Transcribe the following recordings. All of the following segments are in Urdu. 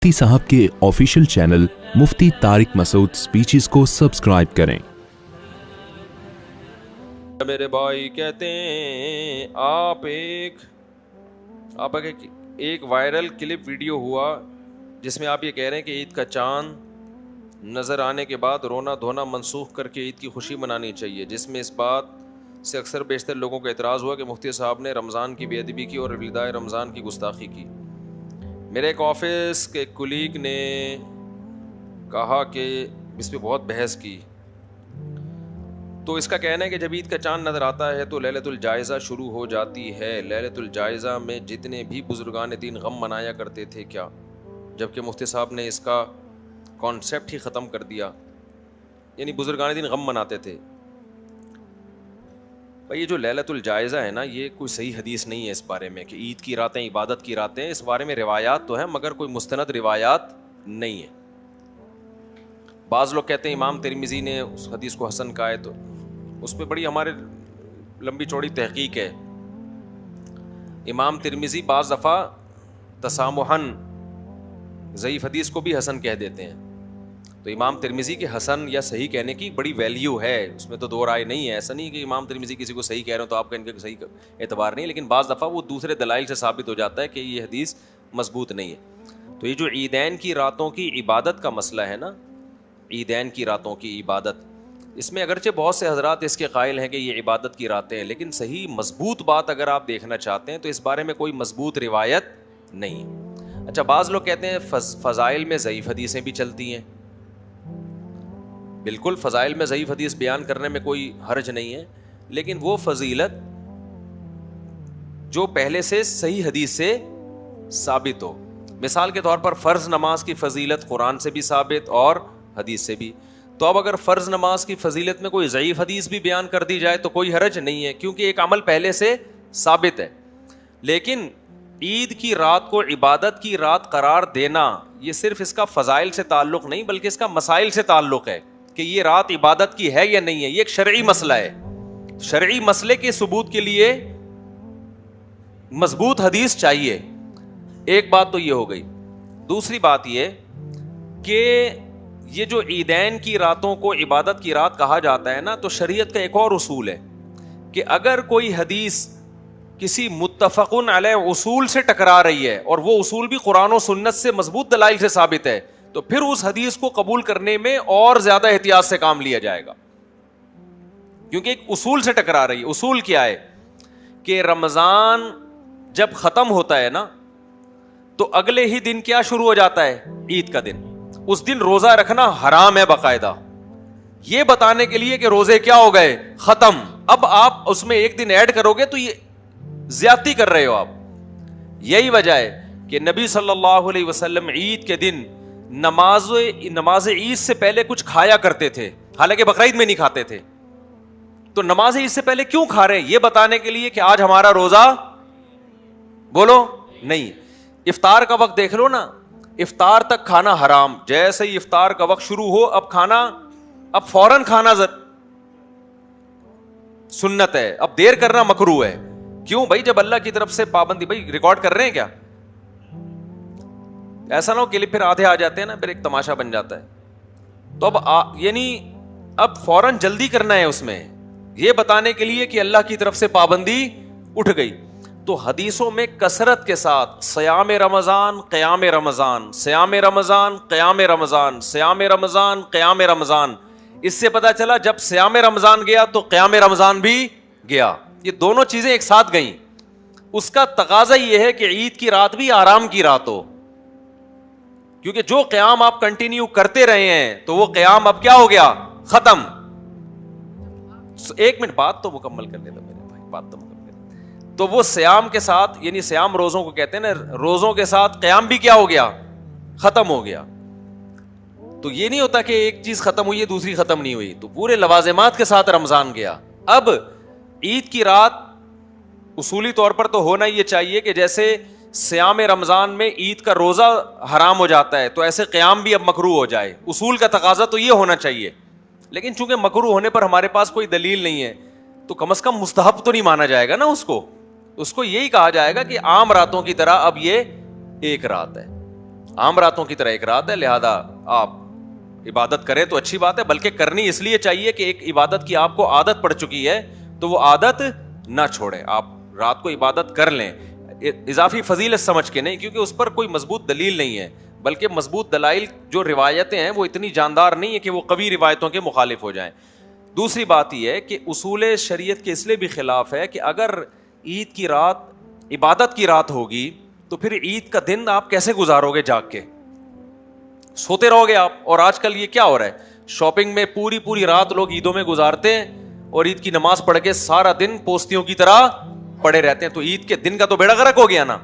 مفتی صاحب کے آفیشیل چینل مفتی طارق مسعود سپیچز کو سبسکرائب کریں۔ میرے بھائی کہتے ہیں آپ ایک وائرل کلپ ویڈیو ہوا جس میں آپ یہ کہہ رہے ہیں کہ عید کا چاند نظر آنے کے بعد رونا دھونا منسوخ کر کے عید کی خوشی منانی چاہیے، جس میں اس بات سے اکثر بیشتر لوگوں کا اعتراض ہوا کہ مفتی صاحب نے رمضان کی بے ادبی کی اور ابتداء رمضان کی گستاخی کی۔ میرے ایک آفس کے کلیگ نے کہا کہ اس پہ بہت بحث کی، تو اس کا کہنا ہے کہ جب عید کا چاند نظر آتا ہے تو لیلۃ الجائزہ شروع ہو جاتی ہے۔ لیلۃ الجائزہ میں جتنے بھی بزرگان دین غم منایا کرتے تھے کیا، جبکہ مفتی صاحب نے اس کا کانسیپٹ ہی ختم کر دیا، یعنی بزرگان دین غم مناتے تھے۔ بھائی یہ جو لیلۃ الجائزہ ہے نا، یہ کوئی صحیح حدیث نہیں ہے اس بارے میں کہ عید کی راتیں عبادت کی راتیں، اس بارے میں روایات تو ہیں مگر کوئی مستند روایات نہیں ہے۔ بعض لوگ کہتے ہیں امام ترمذی نے اس حدیث کو حسن کہا ہے، تو اس پہ بڑی ہمارے لمبی چوڑی تحقیق ہے۔ امام ترمذی بعض دفعہ تسامحاً ضعیف حدیث کو بھی حسن کہہ دیتے ہیں، تو امام ترمذی کے حسن یا صحیح کہنے کی بڑی ویلیو ہے، اس میں تو دو رائے نہیں ہے۔ ایسا نہیں کہ امام ترمذی کسی کو صحیح کہہ رہے ہو تو آپ کا ان کا صحیح اعتبار نہیں، لیکن بعض دفعہ وہ دوسرے دلائل سے ثابت ہو جاتا ہے کہ یہ حدیث مضبوط نہیں ہے۔ تو یہ جو عیدین کی راتوں کی عبادت کا مسئلہ ہے نا، عیدین کی راتوں کی عبادت، اس میں اگرچہ بہت سے حضرات اس کے قائل ہیں کہ یہ عبادت کی راتیں ہیں، لیکن صحیح مضبوط بات اگر آپ دیکھنا چاہتے ہیں تو اس بارے میں کوئی مضبوط روایت نہیں ہے۔ اچھا، بعض لوگ کہتے ہیں فضائل میں ضعیف حدیثیں بھی چلتی ہیں۔ بالکل، فضائل میں ضعیف حدیث بیان کرنے میں کوئی حرج نہیں ہے، لیکن وہ فضیلت جو پہلے سے صحیح حدیث سے ثابت ہو۔ مثال کے طور پر فرض نماز کی فضیلت قرآن سے بھی ثابت اور حدیث سے بھی، تو اب اگر فرض نماز کی فضیلت میں کوئی ضعیف حدیث بھی بیان کر دی جائے تو کوئی حرج نہیں ہے، کیونکہ ایک عمل پہلے سے ثابت ہے۔ لیکن عید کی رات کو عبادت کی رات قرار دینا، یہ صرف اس کا فضائل سے تعلق نہیں بلکہ اس کا مسائل سے تعلق ہے کہ یہ رات عبادت کی ہے یا نہیں ہے۔ یہ ایک شرعی مسئلہ ہے، شرعی مسئلے کے ثبوت کے لیے مضبوط حدیث چاہیے۔ ایک بات تو یہ ہو گئی۔ دوسری بات یہ کہ یہ جو عیدین کی راتوں کو عبادت کی رات کہا جاتا ہے نا، تو شریعت کا ایک اور اصول ہے کہ اگر کوئی حدیث کسی متفقن علیہ اصول سے ٹکرا رہی ہے اور وہ اصول بھی قرآن و سنت سے مضبوط دلائل سے ثابت ہے، تو پھر اس حدیث کو قبول کرنے میں اور زیادہ احتیاط سے کام لیا جائے گا، کیونکہ ایک اصول سے ٹکرا رہی ہے۔ اصول کیا ہے کہ رمضان جب ختم ہوتا ہے نا تو اگلے ہی دن کیا شروع ہو جاتا ہے؟ عید کا دن۔ اس دن روزہ رکھنا حرام ہے باقاعدہ، یہ بتانے کے لیے کہ روزے کیا ہو گئے؟ ختم۔ اب آپ اس میں ایک دن ایڈ کرو گے تو یہ زیادتی کر رہے ہو آپ۔ یہی وجہ ہے کہ نبی صلی اللہ علیہ وسلم عید کے دن نماز عید سے پہلے کچھ کھایا کرتے تھے، حالانکہ بقرعید میں نہیں کھاتے تھے۔ تو نماز عید سے پہلے کیوں کھا رہے ہیں؟ یہ بتانے کے لیے کہ آج ہمارا روزہ بولو نہیں۔ افطار کا وقت دیکھ لو نا، افطار تک کھانا حرام، جیسے ہی افطار کا وقت شروع ہو اب فوراً کھانا سنت ہے، اب دیر کرنا مکروہ ہے۔ کیوں بھائی؟ جب اللہ کی طرف سے پابندی، بھائی ریکارڈ کر رہے ہیں کیا؟ ایسا نہ ہو کہ پھر آدھے آ جاتے ہیں نا، پھر ایک تماشا بن جاتا ہے۔ تو اب فوراً جلدی کرنا ہے اس میں، یہ بتانے کے لیے کہ اللہ کی طرف سے پابندی اٹھ گئی۔ تو حدیثوں میں کثرت کے ساتھ صیام رمضان، قیام رمضان، صیام رمضان، قیام رمضان، صیام رمضان، قیام رمضان، اس سے پتہ چلا جب صیام رمضان گیا تو قیام رمضان بھی گیا، یہ دونوں چیزیں ایک ساتھ گئیں۔ اس کا تقاضا یہ ہے کہ عید کی رات بھی آرام کی رات ہو، کیونکہ جو قیام آپ کنٹینیو کرتے رہے ہیں تو وہ قیام اب کیا ہو گیا؟ ختم۔ ایک منٹ بات تو مکمل کر لیتا میرے بھائی، بات تو مکمل۔ تو وہ سیام کے ساتھ، یعنی سیام روزوں کو کہتے ہیں نا، روزوں کے ساتھ قیام بھی کیا ہو گیا؟ ختم ہو گیا۔ تو یہ نہیں ہوتا کہ ایک چیز ختم ہوئی ہے دوسری ختم نہیں ہوئی، تو پورے لوازمات کے ساتھ رمضان گیا۔ اب عید کی رات اصولی طور پر تو ہونا یہ چاہیے کہ جیسے سیام رمضان میں عید کا روزہ حرام ہو جاتا ہے تو ایسے قیام بھی اب مکروہ ہو جائے، اصول کا تقاضا تو یہ ہونا چاہیے۔ لیکن چونکہ مکروہ ہونے پر ہمارے پاس کوئی دلیل نہیں ہے تو کم از کم مستحب تو نہیں مانا جائے گا نا، اس کو یہی کہا جائے گا کہ عام راتوں کی طرح اب یہ ایک رات ہے۔ عام راتوں کی طرح ایک رات ہے, لہذا آپ عبادت کریں تو اچھی بات ہے, بلکہ کرنی اس لیے چاہیے کہ ایک عبادت کی آپ کو عادت پڑ چکی ہے تو وہ عادت نہ چھوڑیں, آپ رات کو عبادت کر لیں, اضافی فضیلت سمجھ کے نہیں, کیونکہ اس پر کوئی مضبوط دلیل نہیں ہے, بلکہ مضبوط دلائل جو روایتیں ہیں وہ اتنی جاندار نہیں ہے کہ وہ قوی روایتوں کے مخالف ہو جائیں. دوسری بات یہ ہے کہ اصول شریعت کے اس لیے بھی خلاف ہے کہ اگر عید کی رات عبادت کی رات ہوگی تو پھر عید کا دن آپ کیسے گزارو گے؟ جاگ کے سوتے رہو گے آپ. اور آج کل یہ کیا ہو رہا ہے, شاپنگ میں پوری رات لوگ عیدوں میں گزارتے ہیں اور عید کی نماز پڑھ کے سارا دن پوستیوں کی طرح پڑے رہتے ہیں, تو عید کے دن کا تو بیڑا غرق ہو گیا نا.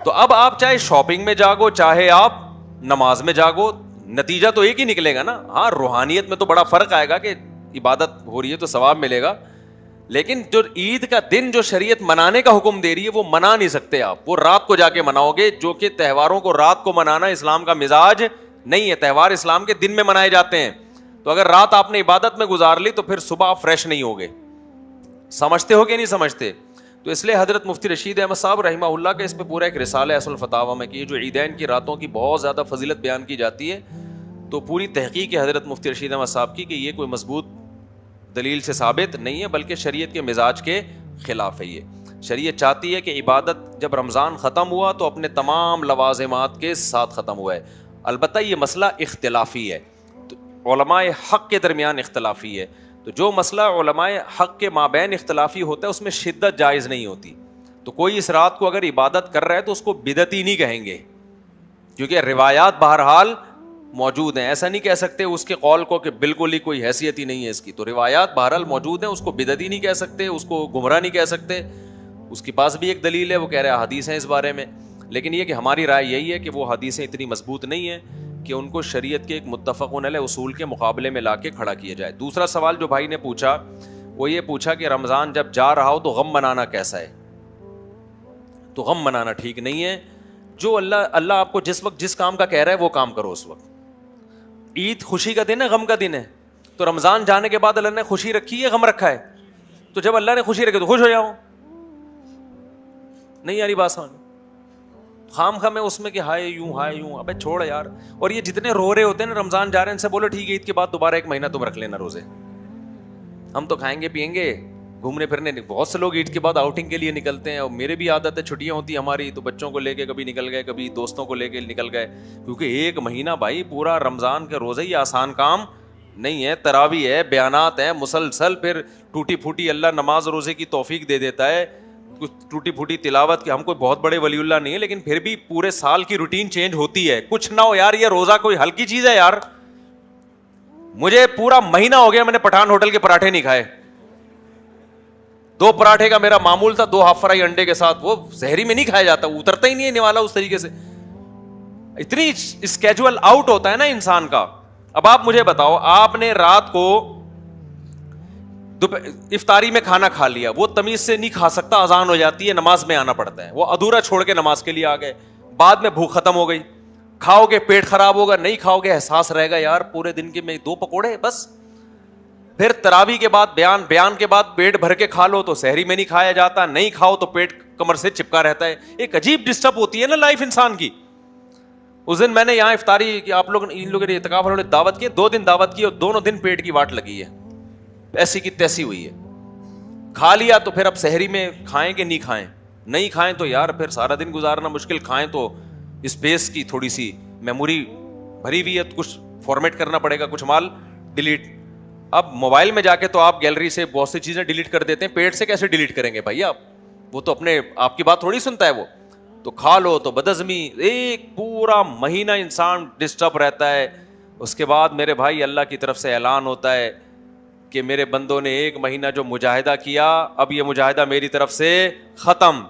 تو اب آپ چاہے شاپنگ میں جاگو چاہے آپ نماز میں جاگو, نتیجہ تو ایک ہی نکلے گا نا. ہاں روحانیت میں تو بڑا فرق آئے گا کہ عبادت ہو رہی ہے تو ثواب ملے گا, لیکن جو عید کا دن جو شریعت منانے کا حکم دے رہی ہے وہ منا نہیں سکتے آپ, وہ رات کو جا کے مناؤ گے, جو کہ تہواروں کو رات کو منانا اسلام کا مزاج نہیں ہے. تہوار اسلام کے دن میں منائے جاتے ہیں, تو اگر رات آپ نے عبادت میں گزار لی تو پھر صبح آپ فریش نہیں ہوگے. سمجھتے ہو کہ نہیں سمجھتے؟ تو اس لیے حضرت مفتی رشید احمد صاحب رحمہ اللہ کا اس پہ پورا ایک رسالہ ہے اصل الفتاوی میں کہ یہ جو عیدین کی راتوں کی بہت زیادہ فضیلت بیان کی جاتی ہے, تو پوری تحقیق ہے حضرت مفتی رشید احمد صاحب کی کہ یہ کوئی مضبوط دلیل سے ثابت نہیں ہے, بلکہ شریعت کے مزاج کے خلاف ہے. یہ شریعت چاہتی ہے کہ عبادت جب رمضان ختم ہوا تو اپنے تمام لوازمات کے ساتھ ختم ہوا ہے. البتہ یہ مسئلہ اختلافی ہے, تو علماء حق کے درمیان اختلافی ہے, تو جو مسئلہ علماء حق کے مابین اختلافی ہوتا ہے اس میں شدت جائز نہیں ہوتی. تو کوئی اس رات کو اگر عبادت کر رہا ہے تو اس کو بدعتی نہیں کہیں گے, کیونکہ روایات بہرحال موجود ہیں. ایسا نہیں کہہ سکتے اس کے قول کو کہ بالکل ہی کوئی حیثیت ہی نہیں ہے اس کی, تو روایات بہرحال موجود ہیں, اس کو بدعتی نہیں کہہ سکتے, اس کو گمراہ نہیں کہہ سکتے. اس کے پاس بھی ایک دلیل ہے, وہ کہہ رہے ہیں حدیث ہیں اس بارے میں, لیکن یہ کہ ہماری رائے یہی ہے کہ وہ حدیثیں اتنی مضبوط نہیں ہیں کہ ان کو شریعت کے ایک متفقون علیہ اصول کے مقابلے میں لا کے کھڑا کیا جائے. دوسرا سوال جو بھائی نے پوچھا وہ یہ پوچھا کہ رمضان جب جا رہا ہو تو غم منانا کیسا ہے؟ تو غم منانا ٹھیک نہیں ہے. جو اللہ آپ کو جس وقت جس کام کا کہہ رہا ہے وہ کام کرو اس وقت. عید خوشی کا دن ہے, غم کا دن ہے, تو رمضان جانے کے بعد اللہ نے خوشی رکھی ہے, غم رکھا ہے, تو جب اللہ نے خوشی رکھی تو خوش ہو جاؤ. نہیں یاری بات سمجھ, خام خواہ میں اس میں کہ ہائے یوں, ابے چھوڑ یار. اور یہ جتنے رو رہے ہوتے ہیں نا رمضان جا رہے ہیں, ان سے بولو ٹھیک ہے عید کے بعد دوبارہ 1 مہینہ تم رکھ لینا روزے, ہم تو کھائیں گے پیئیں گے گھومنے پھرنے. بہت سے لوگ عید کے بعد آؤٹنگ کے لیے نکلتے ہیں, اور میرے بھی عادت ہے, چھٹیاں ہوتی ہیں ہماری تو بچوں کو لے کے کبھی نکل گئے, کبھی دوستوں کو لے کے نکل گئے, کیونکہ 1 مہینہ بھائی پورا رمضان کے روزے یہ آسان کام نہیں ہے. تراویح ہے, بیانات ہیں مسلسل, پھر ٹوٹی پھوٹی اللہ نماز روزے کی توفیق دے دیتا ہے, کچھ ٹوٹی پھوٹی تلاوت کی. ہم کوئی بہت بڑے ولی اللہ نہیں ہے, لیکن پھر بھی پورے سال کی روٹین چینج ہوتی ہے. کچھ نہ ہو یار, یہ روزہ کوئی ہلکی چیز ہے یار. مجھے پورا مہینہ ہو گیا میں نے پٹھان ہوٹل کے پراٹھے نہیں کھائے. 2 پراٹھے کا میرا معمول تھا, 2 ہاف فرائی انڈے کے ساتھ, وہ سحری میں نہیں کھایا جاتا, اترتا ہی نہیں ہے نوالا اس طریقے سے. اتنی اسکیجول آؤٹ ہوتا ہے نا انسان کا. اب آپ مجھے بتاؤ, آپ نے رات کو افطاری میں کھانا کھا لیا, وہ تمیز سے نہیں کھا سکتا, اذان ہو جاتی ہے, نماز میں آنا پڑتا ہے, وہ ادھورا چھوڑ کے نماز کے لیے آ گئے, بعد میں بھوک ختم ہو گئی, کھاؤ گے پیٹ خراب ہوگا, نہیں کھاؤ گے احساس رہے گا یار پورے دن کے میں 2 پکوڑے بس. پھر تراویح کے بعد بیان کے بعد پیٹ بھر کے کھا لو تو سحری میں نہیں کھایا جاتا, نہیں کھاؤ تو پیٹ کمر سے چپکا رہتا ہے. ایک عجیب ڈسٹرب ہوتی ہے نا لائف انسان کی. اس دن میں نے یہاں افطاری کی, آپ لوگ ان لوگوں نے اعتکاف والوں نے دعوت کی, 2 دن دعوت کی اور دونوں دن پیٹ کی واٹ لگی ہے, ایسی کی تیسی ہوئی ہے. کھا لیا تو پھر اب سحری میں کھائیں کہ نہیں کھائیں, نہیں کھائیں تو یار پھر سارا دن گزارنا مشکل, کھائیں تو اسپیس کی تھوڑی سی میموری بھری ہوئی ہے, کچھ فارمیٹ کرنا پڑے گا, کچھ مال ڈیلیٹ. اب موبائل میں جا کے تو آپ گیلری سے بہت سی چیزیں ڈیلیٹ کر دیتے ہیں, پیٹ سے کیسے ڈیلیٹ کریں گے بھائی آپ, وہ تو اپنے آپ کی بات تھوڑی سنتا ہے وہ. تو کھا لو تو بدہضمی, ایک پورا مہینہ انسان ڈسٹرب رہتا ہے. اس کے بعد میرے بھائی اللہ کی طرف سے اعلان ہوتا ہے کہ میرے بندوں نے 1 مہینہ جو مجاہدہ کیا, اب یہ مجاہدہ میری طرف سے ختم.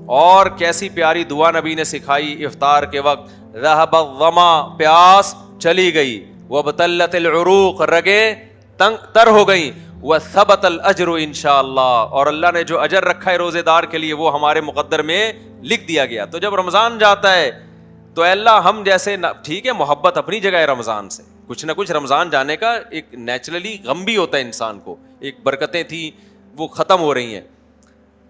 اور کیسی پیاری دعا نبی نے سکھائی افطار کے وقت, ذهب الظما, پیاس چلی گئی, وابتلت العروق, رگیں تنگ تر ہو گئی, وثبت الاجر انشاءاللہ, اور اللہ نے جو اجر رکھا ہے روزے دار کے لیے وہ ہمارے مقدر میں لکھ دیا گیا. تو جب رمضان جاتا ہے تو اللہ ہم جیسے, ٹھیک ہے محبت اپنی جگہ ہے رمضان سے, کچھ نہ کچھ رمضان جانے کا ایک نیچرلی غم بھی ہوتا ہے انسان کو, ایک برکتیں تھیں وہ ختم ہو رہی ہیں,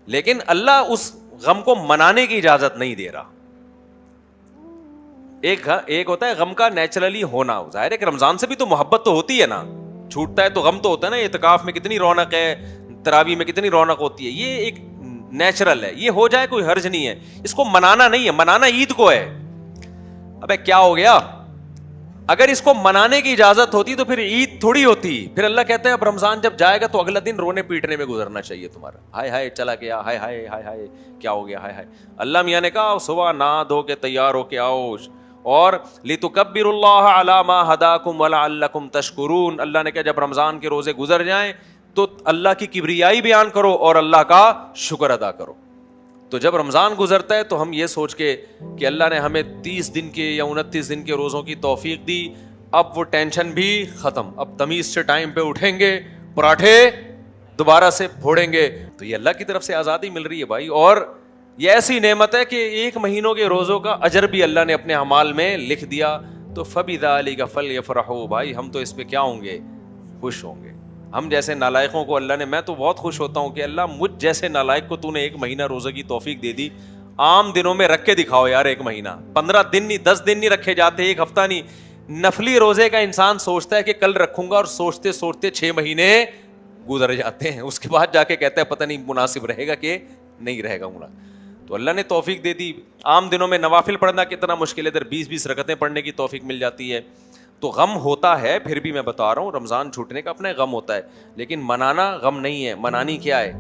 لیکن اللہ اس غم کو منانے کی اجازت نہیں دے رہا. ایک ہوتا ہے غم کا نیچرلی ہونا. ظاہر ہے کہ رمضان سے بھی تو محبت تو ہوتی ہے نا, چھوٹتا ہے تو غم تو ہوتا ہے نا. اعتکاف میں کتنی رونق ہے, تراویح میں کتنی رونق ہوتی ہے, یہ ایک نیچرل ہے, یہ ہو جائے کوئی حرج نہیں ہے. اس کو منانا نہیں ہے, منانا عید کو ہے. ابے کیا ہو گیا, اگر اس کو منانے کی اجازت ہوتی تو پھر عید تھوڑی ہوتی. پھر اللہ کہتا ہے اب رمضان جب جائے گا تو اگلا دن رونے پیٹنے میں گزرنا چاہیے تمہارا. ہائے ہائے چلا گیا, ہائے ہائے ہائے ہائے کیا ہو گیا, ہائے ہائے. اللہ میاں نے کہا صبح نہا دھو کے تیار ہو کے آؤ, اور لِتُكَبِّرُوا اللَّهَ عَلَىٰ مَا هَدَاكُمْ وَلَعَلَّكُمْ تَشْكُرُونَ. اللہ نے کہا جب رمضان کے روزے گزر جائیں تو اللہ کی کبریائی بیان کرو اور اللہ کا شکر ادا کرو. تو جب رمضان گزرتا ہے تو ہم یہ سوچ کے کہ اللہ نے ہمیں 30 دن کے یا 29 دن کے روزوں کی توفیق دی, اب وہ ٹینشن بھی ختم, اب تمیز سے ٹائم پہ اٹھیں گے, پراٹھے دوبارہ سے پھوڑیں گے. تو یہ اللہ کی طرف سے آزادی مل رہی ہے بھائی, اور یہ ایسی نعمت ہے کہ 1 مہینوں کے روزوں کا اجر بھی اللہ نے اپنے اعمال میں لکھ دیا. تو فَبِذَٰلِكَ فَلْيَفْرَحُوا, بھائی ہم تو اس پہ کیا ہوں گے, خوش ہوں گے. ہم جیسے نالائقوں کو اللہ نے, میں تو بہت خوش ہوتا ہوں کہ اللہ مجھ جیسے نالائق کو تو نے 1 مہینہ روزے کی توفیق دے دی. عام دنوں میں رکھ کے دکھاؤ یار, 1 مہینہ, 15 دن نہیں, 10 دن نہیں رکھے جاتے, 1 ہفتہ نہیں. نفلی روزے کا انسان سوچتا ہے کہ کل رکھوں گا, اور سوچتے سوچتے 6 مہینے گزر جاتے ہیں. اس کے بعد جا کے کہتا ہے پتہ نہیں مناسب رہے گا کہ نہیں رہے گا. تو اللہ نے توفیق دے دی. عام دنوں میں نوافل پڑھنا کتنا مشکل ہے, ادھر 20 رکعتیں پڑھنے کی توفیق مل جاتی ہے. تو غم ہوتا ہے, پھر بھی میں بتا رہا ہوں رمضان چھوٹنے کا اپنا غم ہوتا ہے, لیکن منانا غم نہیں ہے, منانی کیا ہے,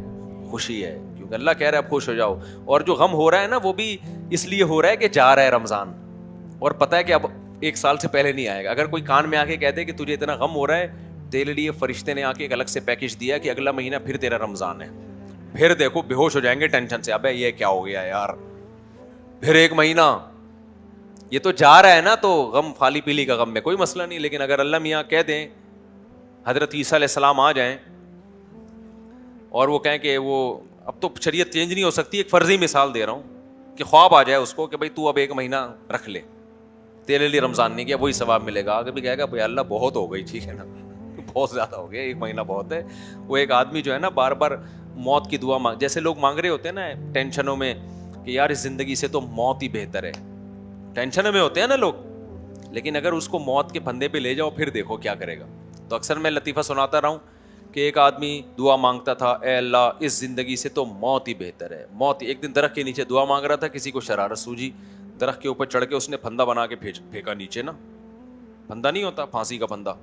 خوشی ہے. کیونکہ اللہ کہہ رہا ہے اب خوش ہو جاؤ. اور جو غم ہو رہا ہے نا وہ بھی اس لیے ہو رہا ہے کہ جا رہا ہے رمضان, اور پتہ ہے کہ اب 1 سال سے پہلے نہیں آئے گا. اگر کوئی کان میں آ کے کہتے کہ تجھے اتنا غم ہو رہا ہے, تیرے لیے فرشتے نے آ کے ایک الگ سے پیکج دیا کہ اگلا مہینہ پھر تیرا رمضان ہے, پھر دیکھو بے ہوش ہو جائیں گے ٹینشن سے, ابے یہ کیا ہو گیا یار, پھر 1 مہینہ. یہ تو جا رہا ہے نا, تو غم خالی پیلی کا غم میں کوئی مسئلہ نہیں. لیکن اگر اللہ میاں کہہ دیں, حضرت عیسیٰ علیہ السلام آ جائیں اور وہ کہیں کہ وہ اب تو شریعت چینج نہیں ہو سکتی, ایک فرضی مثال دے رہا ہوں کہ خواب آ جائے اس کو کہ بھائی تو اب 1 مہینہ رکھ لے, تیرے لیے رمضان نہیں کیا, وہی ثواب ملے گا. آگے بھی کہے گا بھائی اللہ بہت ہو گئی, ٹھیک ہے نا, بہت زیادہ ہو گیا, 1 مہینہ بہت ہے. وہ ایک آدمی جو ہے نا بار بار موت کی دعا مانگ, جیسے لوگ مانگ رہے ہوتے ہیں نا ٹینشنوں میں کہ یار اس زندگی سے تو موت ہی بہتر ہے, ٹینشنوں میں ہوتے ہیں نا لوگ, لیکن اگر اس کو موت کے پھندے پہ لے جاؤ پھر دیکھو کیا کرے گا. تو اکثر میں لطیفہ سناتا رہا ہوں کہ ایک آدمی دعا مانگتا تھا, اے اللہ اس زندگی سے تو موت ہی بہتر ہے, موت. ایک دن درخت کے نیچے دعا مانگ رہا تھا, کسی کو شرارت سوجی, درخت کے اوپر چڑھ کے اس نے پھندا بنا کے پھینکا نیچے. نا پھندا نہیں ہوتا پھانسی کا پھندا,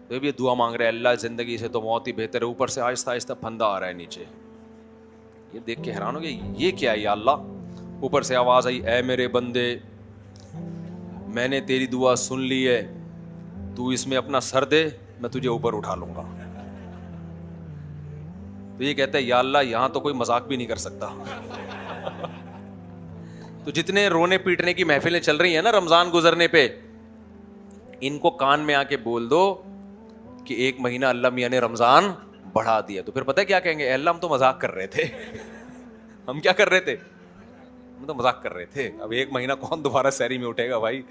تو یہ دعا مانگ رہا ہے اللہ زندگی سے تو موت ہی بہتر ہے, اوپر سے آہستہ آہستہ پھندا آ رہا ہے نیچے. یہ دیکھ کے حیران ہو گیا, یہ کیا ہے یا اللہ. اوپر سے آواز آئی, اے میرے بندے میں نے تیری دعا سن لی ہے, تو اس میں اپنا سر دے, میں تجھے اوپر اٹھا لوں گا. تو یہ کہتا ہے یا اللہ یہاں تو کوئی مذاق بھی نہیں کر سکتا. تو جتنے رونے پیٹنے کی محفلیں چل رہی ہیں نا رمضان گزرنے پہ, ان کو کان میں آ کے بول دو کہ 1 مہینہ اللہ میاں نے رمضان بڑھا دیا. تو پھر پتہ ہے کیا کہیں گے, اے اللہ ہم تو مذاق کر رہے تھے. ہم کیا کر رہے تھے, ہم تو مذاق کر رہے تھے. اب 1 مہینہ کون دوبارہ سحری میں اٹھے گا بھائی,